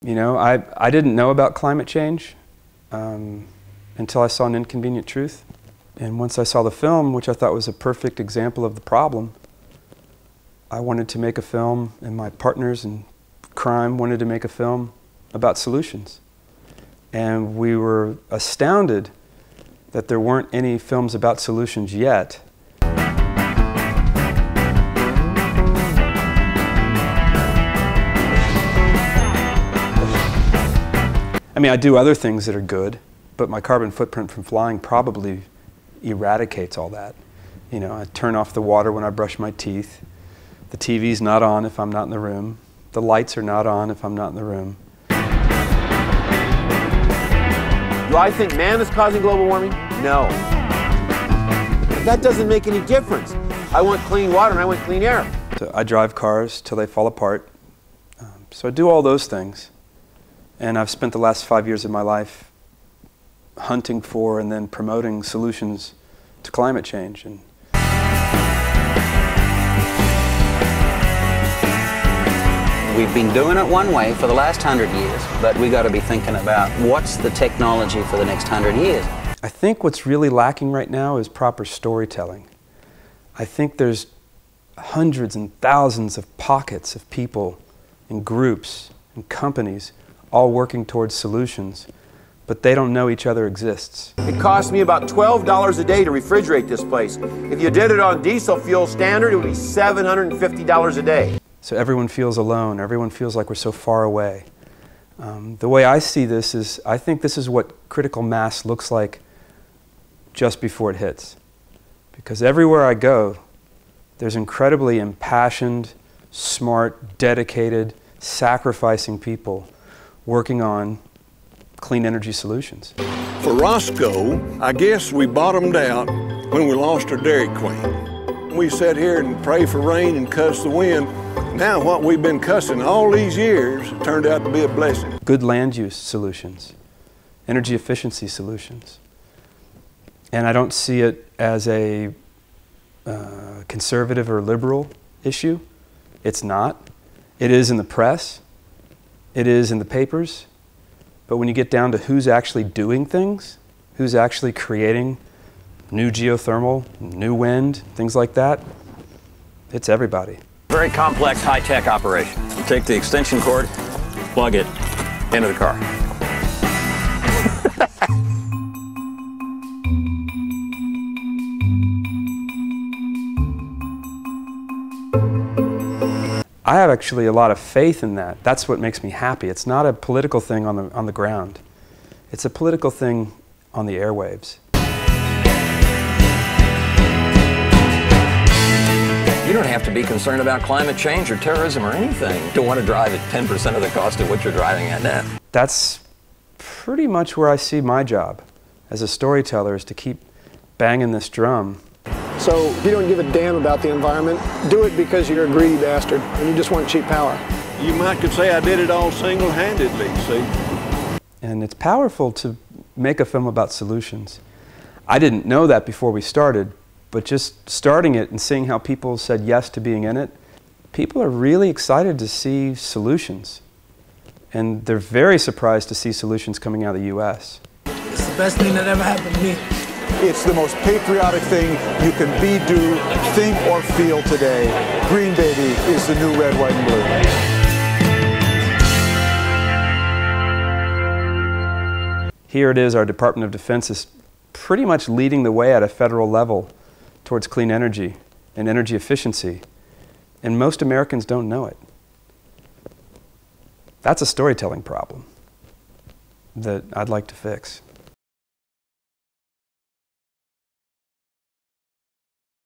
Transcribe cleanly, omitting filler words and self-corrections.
You know, I didn't know about climate change until I saw An Inconvenient Truth. And once I saw the film, which I thought was a perfect example of the problem, I wanted to make a film, and my partners in crime wanted to make a film about solutions. And we were astounded that there weren't any films about solutions yet. I mean, I do other things that are good, but my carbon footprint from flying probably eradicates all that. You know, I turn off the water when I brush my teeth. The TV's not on if I'm not in the room. The lights are not on if I'm not in the room. Do I think man is causing global warming? No. That doesn't make any difference. I want clean water and I want clean air. So I drive cars till they fall apart. So I do all those things. And I've spent the last 5 years of my life hunting for and then promoting solutions to climate change. And we've been doing it one way for the last 100 years, but we've got to be thinking about what's the technology for the next 100 years. I think what's really lacking right now is proper storytelling. I think there's hundreds and thousands of pockets of people and groups and companies all working towards solutions, but they don't know each other exists. It costs me about $12 a day to refrigerate this place. If you did it on diesel fuel standard, it would be $750 a day. So everyone feels alone, everyone feels like we're so far away. The way I see this is, I think this is what critical mass looks like just before it hits. Because everywhere I go, there's incredibly impassioned, smart, dedicated, sacrificing people working on clean energy solutions. For Roscoe, I guess we bottomed out when we lost our Dairy Queen. We sat here and prayed for rain and cussed the wind. Now what we've been cussing all these years turned out to be a blessing. Good land use solutions, energy efficiency solutions. And I don't see it as a conservative or liberal issue. It's not. It is in the press. It is in the papers. But when you get down to who's actually doing things, who's actually creating new geothermal, new wind, things like that, it's everybody. Very complex, high-tech operation. You take the extension cord, plug it into the car. I have actually a lot of faith in that. That's what makes me happy. It's not a political thing on the ground. It's a political thing on the airwaves. You don't have to be concerned about climate change or terrorism or anything to want to drive at 10% of the cost of what you're driving at now. That's pretty much where I see my job as a storyteller, is to keep banging this drum. So you don't give a damn about the environment. Do it because you're a greedy bastard and you just want cheap power. You might could say I did it all single-handedly, see? And it's powerful to make a film about solutions. I didn't know that before we started, but just starting it and seeing how people said yes to being in it, people are really excited to see solutions. And they're very surprised to see solutions coming out of the US. It's the best thing that ever happened to me. It's the most patriotic thing you can be, do, think, or feel today. Green Baby is the new red, white, and blue. Here it is, our Department of Defense is pretty much leading the way at a federal level towards clean energy and energy efficiency. And most Americans don't know it. That's a storytelling problem that I'd like to fix.